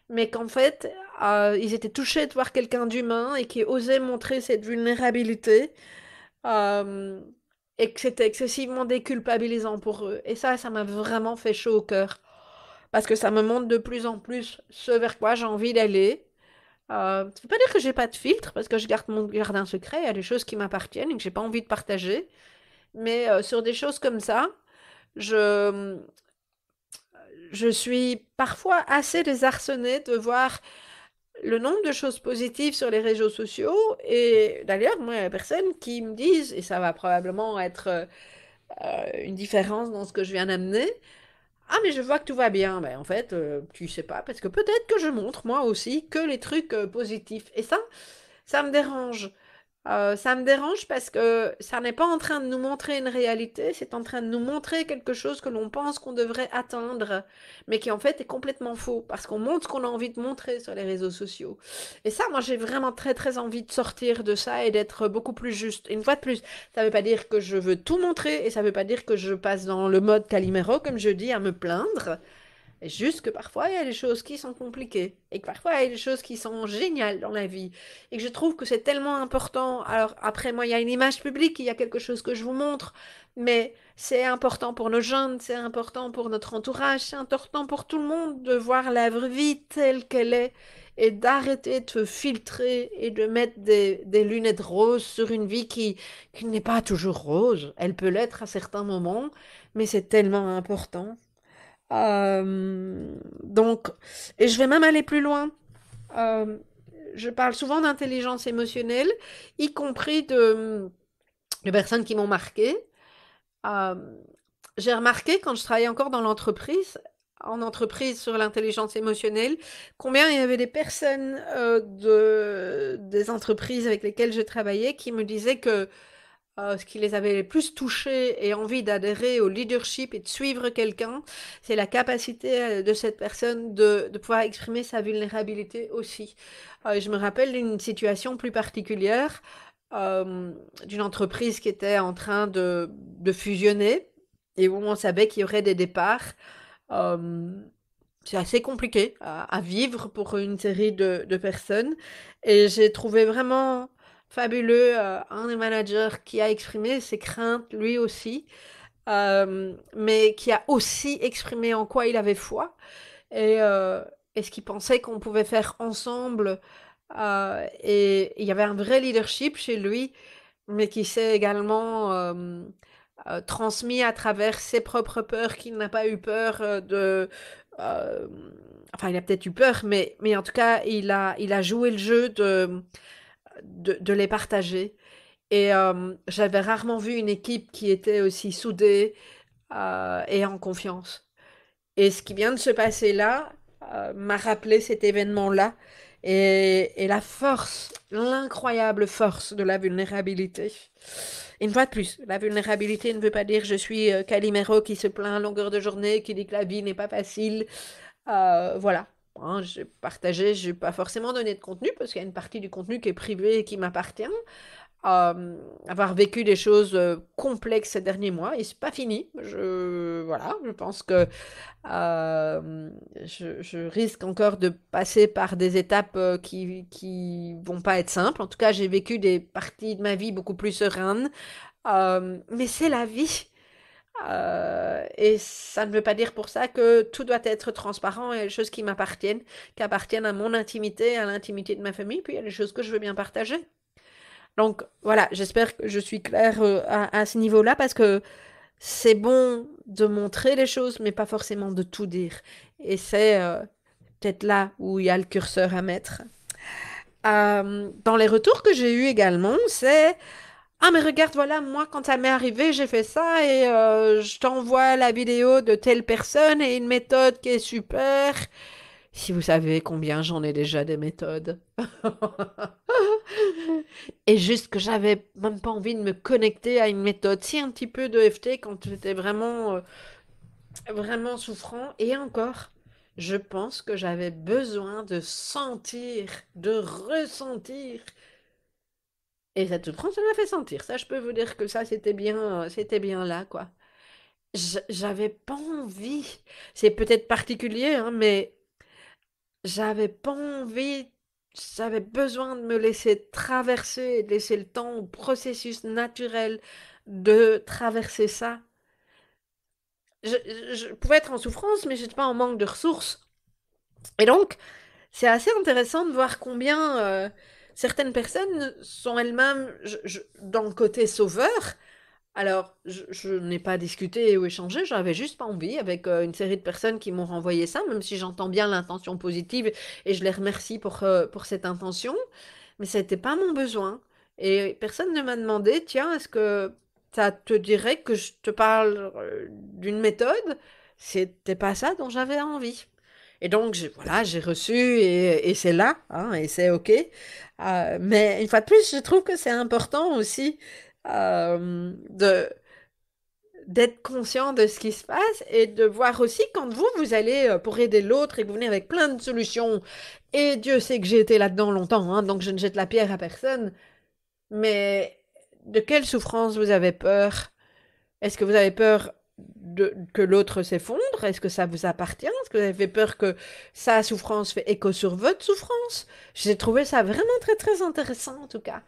mais qu'en fait, ils étaient touchés de voir quelqu'un d'humain et qui osait montrer cette vulnérabilité, euh, et que c'était excessivement déculpabilisant pour eux. Et ça m'a vraiment fait chaud au cœur, parce que ça me montre de plus en plus ce vers quoi j'ai envie d'aller. Ça veut pas dire que j'ai pas de filtre, parce que je garde mon jardin secret, il y a des choses qui m'appartiennent et que j'ai pas envie de partager, mais sur des choses comme ça, je, je suis parfois assez désarçonnée de voir le nombre de choses positives sur les réseaux sociaux. Et d'ailleurs, moi, il y a des personnes qui me disent, et ça va probablement être une différence dans ce que je viens d'amener, ah, mais je vois que tout va bien. Mais en fait, tu sais pas, parce que peut-être que je montre moi aussi que les trucs positifs. Et ça me dérange. Ça me dérange parce que ça n'est pas en train de nous montrer une réalité, c'est en train de nous montrer quelque chose que l'on pense qu'on devrait atteindre, mais qui en fait est complètement faux, parce qu'on montre ce qu'on a envie de montrer sur les réseaux sociaux. Et ça, moi, j'ai vraiment très très envie de sortir de ça et d'être beaucoup plus juste. Une fois de plus, ça ne veut pas dire que je veux tout montrer, et ça ne veut pas dire que je passe dans le mode Calimero, comme je dis, à me plaindre. C'est juste que parfois, il y a des choses qui sont compliquées et que parfois, il y a des choses qui sont géniales dans la vie et que je trouve que c'est tellement important. Alors, après, moi, il y a une image publique, il y a quelque chose que je vous montre, mais c'est important pour nos jeunes, c'est important pour notre entourage, c'est important pour tout le monde de voir la vraie vie telle qu'elle est et d'arrêter de filtrer et de mettre des lunettes roses sur une vie qui n'est pas toujours rose. Elle peut l'être à certains moments, mais c'est tellement important. Donc, et je vais même aller plus loin. Euh, je parle souvent d'intelligence émotionnelle, y compris de personnes qui m'ont marqué. Euh, j'ai remarqué quand je travaillais encore dans l'entreprise, en entreprise sur l'intelligence émotionnelle, combien il y avait des personnes des entreprises avec lesquelles je travaillais qui me disaient que ce qui les avait les plus touchés et envie d'adhérer au leadership et de suivre quelqu'un, c'est la capacité de cette personne de pouvoir exprimer sa vulnérabilité aussi. Je me rappelle d'une situation plus particulière, d'une entreprise qui était en train de fusionner et où on savait qu'il y aurait des départs. Euh, c'est assez compliqué à vivre pour une série de personnes. Et j'ai trouvé vraiment fabuleux un des managers qui a exprimé ses craintes lui aussi, mais qui a aussi exprimé en quoi il avait foi et ce qu'il pensait qu'on pouvait faire ensemble. Et il y avait un vrai leadership chez lui, mais qui s'est également transmis à travers ses propres peurs, qu'il n'a pas eu peur euh, enfin, il a peut-être eu peur, mais en tout cas, il a joué le jeu de les partager. Et j'avais rarement vu une équipe qui était aussi soudée et en confiance. Et ce qui vient de se passer là m'a rappelé cet événement-là et la force, l'incroyable force de la vulnérabilité. Une fois de plus, la vulnérabilité ne veut pas dire je suis Calimero qui se plaint à longueur de journée, qui dit que la vie n'est pas facile. Voilà. Hein, j'ai partagé, je n'ai pas forcément donné de contenu parce qu'il y a une partie du contenu qui est privé et qui m'appartient. avoir vécu des choses complexes ces derniers mois et c'est pas fini. Voilà, je pense que je risque encore de passer par des étapes qui vont pas être simples. En tout cas, j'ai vécu des parties de ma vie beaucoup plus sereines. Mais c'est la vie. Et ça ne veut pas dire pour ça que tout doit être transparent. Il y a des choses qui m'appartiennent, qui appartiennent à mon intimité, à l'intimité de ma famille, puis il y a des choses que je veux bien partager. Donc voilà, j'espère que je suis claire à ce niveau-là parce que c'est bon de montrer les choses, mais pas forcément de tout dire. Et c'est peut-être là où il y a le curseur à mettre. Dans les retours que j'ai eus également, c'est ah, mais regarde, voilà, moi, quand ça m'est arrivé, j'ai fait ça et je t'envoie la vidéo de telle personne et une méthode qui est super. Si vous savez combien j'en ai déjà des méthodes. Et juste que j'avais même pas envie de me connecter à une méthode. Si un petit peu de FT quand j'étais vraiment souffrant. Et encore, je pense que j'avais besoin de sentir, de ressentir. Et cette souffrance, elle m'a fait sentir. Ça, je peux vous dire que ça, c'était bien là, quoi. J'avais pas envie. C'est peut-être particulier, hein, mais j'avais pas envie. J'avais besoin de me laisser traverser, de laisser le temps au processus naturel de traverser ça. Je pouvais être en souffrance, mais j'étais pas en manque de ressources. Et donc, c'est assez intéressant de voir combien certaines personnes sont elles-mêmes dans le côté sauveur. Alors, je n'ai pas discuté ou échangé, j'avais juste pas envie avec une série de personnes qui m'ont renvoyé ça, même si j'entends bien l'intention positive et je les remercie pour cette intention, mais ça n'était pas mon besoin. Et personne ne m'a demandé, tiens, est-ce que ça te dirait que je te parle d'une méthode? C'était pas ça dont j'avais envie. Et donc, voilà, j'ai reçu et c'est là, hein, et c'est OK. Mais une fois de plus, je trouve que c'est important aussi d'être conscient de ce qui se passe et de voir aussi quand vous allez pour aider l'autre et que vous venez avec plein de solutions. Et Dieu sait que j'ai été là-dedans longtemps, hein, donc je ne jette la pierre à personne. Mais de quelle souffrance vous avez peur? Est-ce que vous avez peur que l'autre s'effondre? Est-ce que ça vous appartient? Est-ce que vous avez peur que sa souffrance fait écho sur votre souffrance? J'ai trouvé ça vraiment très très intéressant en tout cas.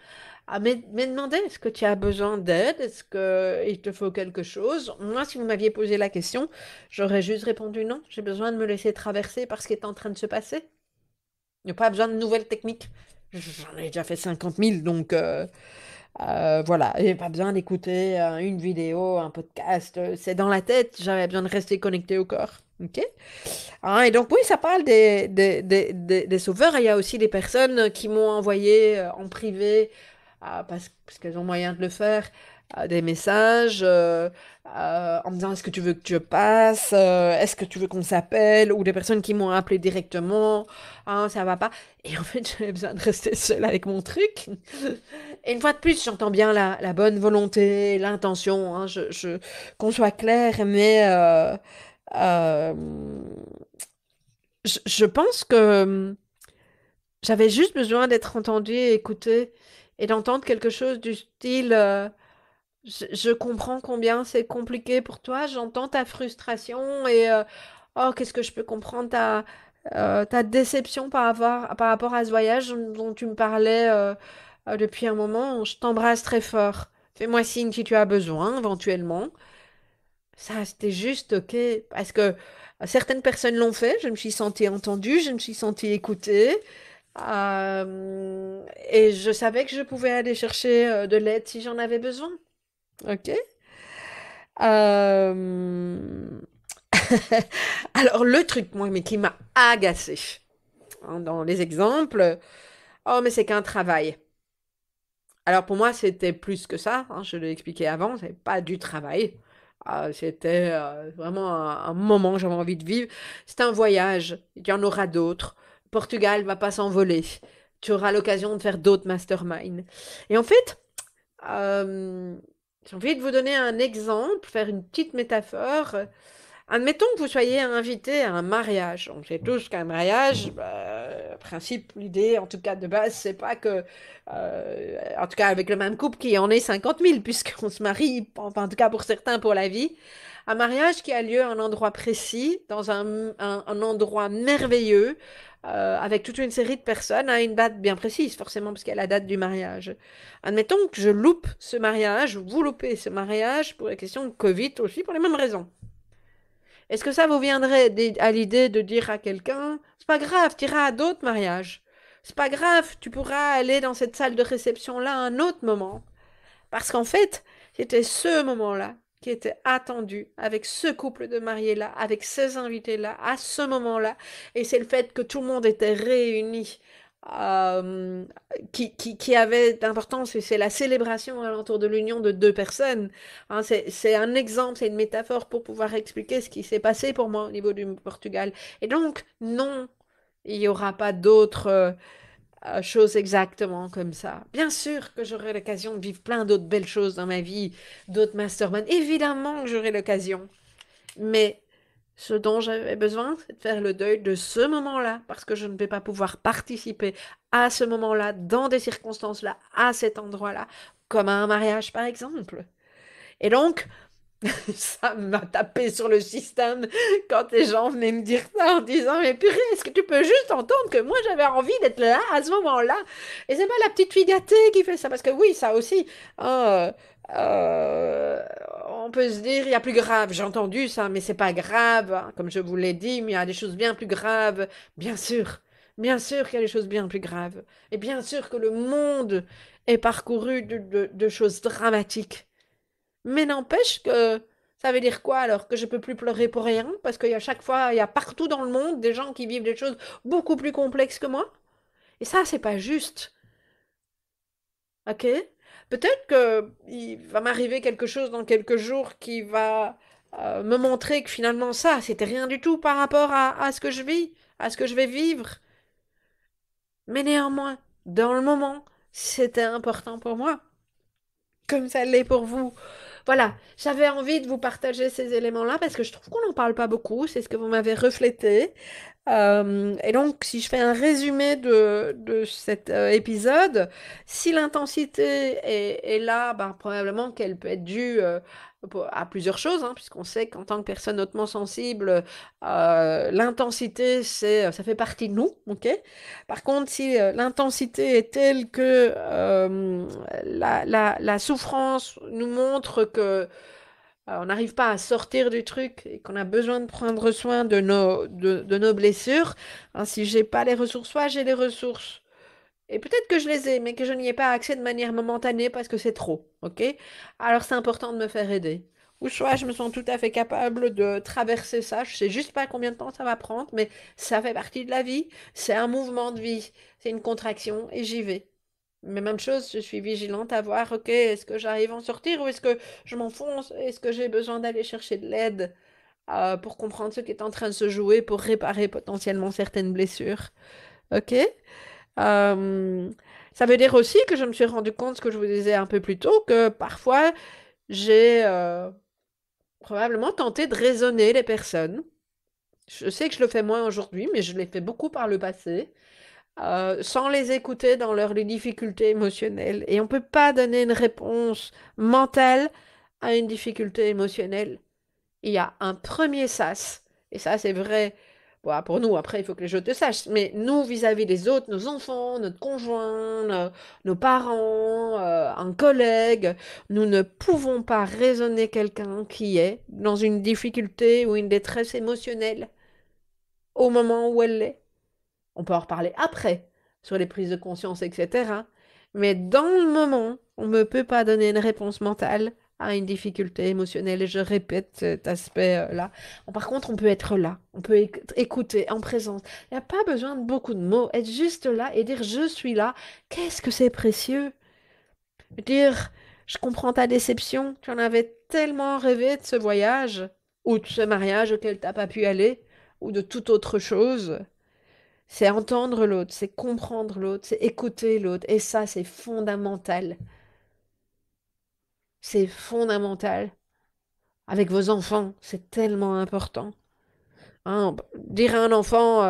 Mais demander, est-ce que tu as besoin d'aide? Est-ce qu'il te faut quelque chose? Moi, si vous m'aviez posé la question, j'aurais juste répondu non. J'ai besoin de me laisser traverser par ce qui est en train de se passer. Il n'y a pas besoin de nouvelles techniques. J'en ai déjà fait 50 000, donc voilà. Il n'y a pas besoin d'écouter une vidéo, un podcast. C'est dans la tête. J'avais besoin de rester connecté au corps. OK? Et donc, oui, ça parle des sauveurs. Il y a aussi des personnes qui m'ont envoyé en privé parce qu'elles ont moyen de le faire, des messages en me disant est-ce que tu veux que je passe, est-ce que tu veux qu'on s'appelle, ou des personnes qui m'ont appelé directement, ça va pas. Et en fait, j'avais besoin de rester seule avec mon truc. Et une fois de plus, j'entends bien la bonne volonté, l'intention, hein, qu'on soit clair, mais euh, je pense que j'avais juste besoin d'être entendue et écoutée et d'entendre quelque chose du style je comprends combien c'est compliqué pour toi, j'entends ta frustration et oh, qu'est-ce que je peux comprendre ta déception par rapport à ce voyage dont tu me parlais depuis un moment. Je t'embrasse très fort. Fais-moi signe si tu as besoin, éventuellement. Ça, c'était juste OK. Parce que certaines personnes l'ont fait. Je me suis sentie entendue, je me suis sentie écoutée. Et je savais que je pouvais aller chercher de l'aide si j'en avais besoin. OK? Euh, Alors, le truc, moi, mais qui m'a agacée dans les exemples, oh, mais c'est qu'un travail. Alors, pour moi, c'était plus que ça, hein, je l'ai expliqué avant, c'est pas du travail. C'était vraiment un moment que j'avais envie de vivre. C'est un voyage, il y en aura d'autres. Portugal va pas s'envoler. Tu auras l'occasion de faire d'autres masterminds. Et en fait, j'ai envie de vous donner un exemple, faire une petite métaphore. Admettons que vous soyez invité à un mariage. On sait tous qu'un mariage, en principe, l'idée, en tout cas de base, c'est pas que, en tout cas avec le même couple, qu'il y en ait 50 000, puisqu'on se marie, enfin, en tout cas pour certains, pour la vie. Un mariage qui a lieu à un endroit précis, dans un endroit merveilleux, avec toute une série de personnes, à une date bien précise, forcément, parce qu'il y a la date du mariage. Admettons que je loupe ce mariage, ou vous loupez ce mariage, pour la question de Covid aussi, pour les mêmes raisons. Est-ce que ça vous viendrait à l'idée de dire à quelqu'un, c'est pas grave, tu iras à d'autres mariages. C'est pas grave, tu pourras aller dans cette salle de réception-là à un autre moment. Parce qu'en fait, c'était ce moment-là qui était attendu avec ce couple de mariés-là, avec ces invités-là, à ce moment-là. Et c'est le fait que tout le monde était réuni euh, qui avait d'importance, et c'est la célébration alentour de l'union de deux personnes. Hein, c'est un exemple, c'est une métaphore pour pouvoir expliquer ce qui s'est passé pour moi au niveau du Portugal. Et donc, non, il n'y aura pas d'autres choses exactement comme ça. Bien sûr que j'aurai l'occasion de vivre plein d'autres belles choses dans ma vie, d'autres masterminds. Évidemment que j'aurai l'occasion. Mais ce dont j'avais besoin, c'est de faire le deuil de ce moment-là, parce que je ne vais pas pouvoir participer à ce moment-là, dans des circonstances-là, à cet endroit-là, comme à un mariage par exemple. Et donc, ça m'a tapé sur le système quand les gens venaient me dire ça en disant, mais purée, est-ce que tu peux juste entendre que moi j'avais envie d'être là à ce moment-là? Et c'est pas la petite fille gâtée qui fait ça, parce que oui, ça aussi, hein, on peut se dire, il y a plus grave, j'ai entendu ça, mais c'est pas grave, hein, comme je vous l'ai dit, mais il y a des choses bien plus graves, bien sûr. Bien sûr qu'il y a des choses bien plus graves. Et bien sûr que le monde est parcouru de choses dramatiques. Mais n'empêche que ça veut dire quoi alors? Que je peux plus pleurer pour rien? Parce qu'il y a chaque fois, il y a partout dans le monde des gens qui vivent des choses beaucoup plus complexes que moi? Et ça, c'est pas juste. Ok? Peut-être que il va m'arriver quelque chose dans quelques jours qui va me montrer que finalement ça, c'était rien du tout par rapport à ce que je vis, à ce que je vais vivre. Mais néanmoins, dans le moment, c'était important pour moi, comme ça l'est pour vous. Voilà, j'avais envie de vous partager ces éléments-là parce que je trouve qu'on n'en parle pas beaucoup, c'est ce que vous m'avez reflété. Et donc, si je fais un résumé de cet épisode, si l'intensité est là, ben, probablement qu'elle peut être due à plusieurs choses, hein, puisqu'on sait qu'en tant que personne hautement sensible, l'intensité, ça fait partie de nous, ok? Par contre, si l'intensité est telle que la souffrance nous montre que on n'arrive pas à sortir du truc et qu'on a besoin de prendre soin de nos blessures, hein, si j'ai pas les ressources, soit j'ai les ressources, et peut-être que je les ai, mais que je n'y ai pas accès de manière momentanée parce que c'est trop, ok? Alors c'est important de me faire aider. Ou soit je me sens tout à fait capable de traverser ça, je sais juste pas combien de temps ça va prendre, mais ça fait partie de la vie, c'est un mouvement de vie, c'est une contraction et j'y vais. Mais même chose, je suis vigilante à voir, ok, est-ce que j'arrive à en sortir ou est-ce que je m'enfonce? Est-ce que j'ai besoin d'aller chercher de l'aide pour comprendre ce qui est en train de se jouer, pour réparer potentiellement certaines blessures? Ok? Euh, Ça veut dire aussi que je me suis rendu compte, ce que je vous disais un peu plus tôt, que parfois j'ai probablement tenté de raisonner les personnes. Je sais que je le fais moins aujourd'hui, mais je l'ai fait beaucoup par le passé. Sans les écouter dans leurs les difficultés émotionnelles. Et on ne peut pas donner une réponse mentale à une difficulté émotionnelle. Il y a un premier sas, et ça c'est vrai bon, pour nous, après il faut que les autres le sachent, mais nous vis-à-vis des autres, nos enfants, notre conjoint, nos parents, un collègue, nous ne pouvons pas raisonner quelqu'un qui est dans une difficulté ou une détresse émotionnelle au moment où elle l'est. On peut en reparler après, sur les prises de conscience, etc. Mais dans le moment, on ne peut pas donner une réponse mentale à une difficulté émotionnelle. Et je répète cet aspect-là. Bon, par contre, on peut être là, on peut écouter en présence. Il n'y a pas besoin de beaucoup de mots. Être juste là et dire je suis là. Qu'est-ce que c'est précieux? Dire je comprends ta déception. Tu en avais tellement rêvé de ce voyage ou de ce mariage auquel tu n'as pas pu aller ou de toute autre chose. C'est entendre l'autre, c'est comprendre l'autre, c'est écouter l'autre. Et ça, c'est fondamental. C'est fondamental. avec vos enfants. C'est tellement important. Hein. Dire à un enfant,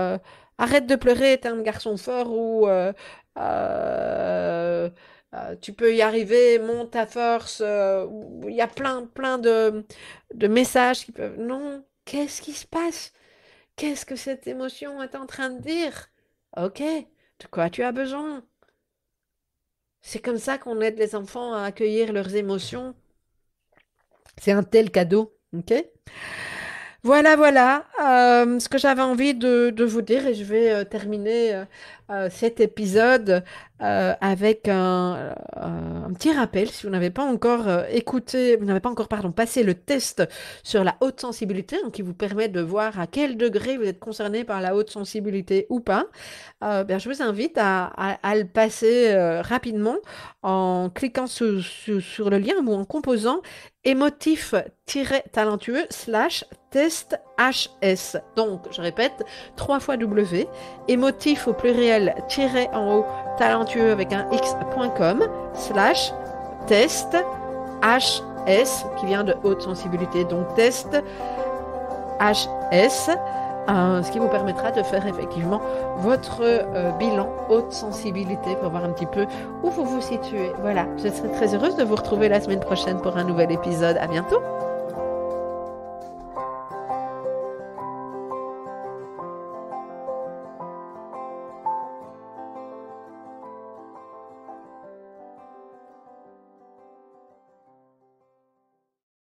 arrête de pleurer, t'es un garçon fort, ou euh, tu peux y arriver, monte à force. Il y a plein de messages qui peuvent... Non, qu'est-ce qui se passe? Qu'est-ce que cette émotion est en train de dire? Ok, de quoi tu as besoin? C'est comme ça qu'on aide les enfants à accueillir leurs émotions. C'est un tel cadeau, ok? Voilà, ce que j'avais envie de vous dire, et je vais terminer cet épisode avec un petit rappel. Si vous n'avez pas encore écouté, vous n'avez pas encore, pardon, passé le test sur la haute sensibilité, hein, qui vous permet de voir à quel degré vous êtes concerné par la haute sensibilité ou pas, ben, je vous invite à le passer rapidement en cliquant sur le lien ou en composant émotif-talentueux/test HS. Donc, je répète, 3 fois W, émotif au pluriel, tiré en haut, talentueux avec un x.com, /test HS, qui vient de haute sensibilité. Donc, test HS, ce qui vous permettra de faire effectivement votre bilan haute sensibilité pour voir un petit peu où vous vous situez. Voilà, je serai très heureuse de vous retrouver la semaine prochaine pour un nouvel épisode. À bientôt!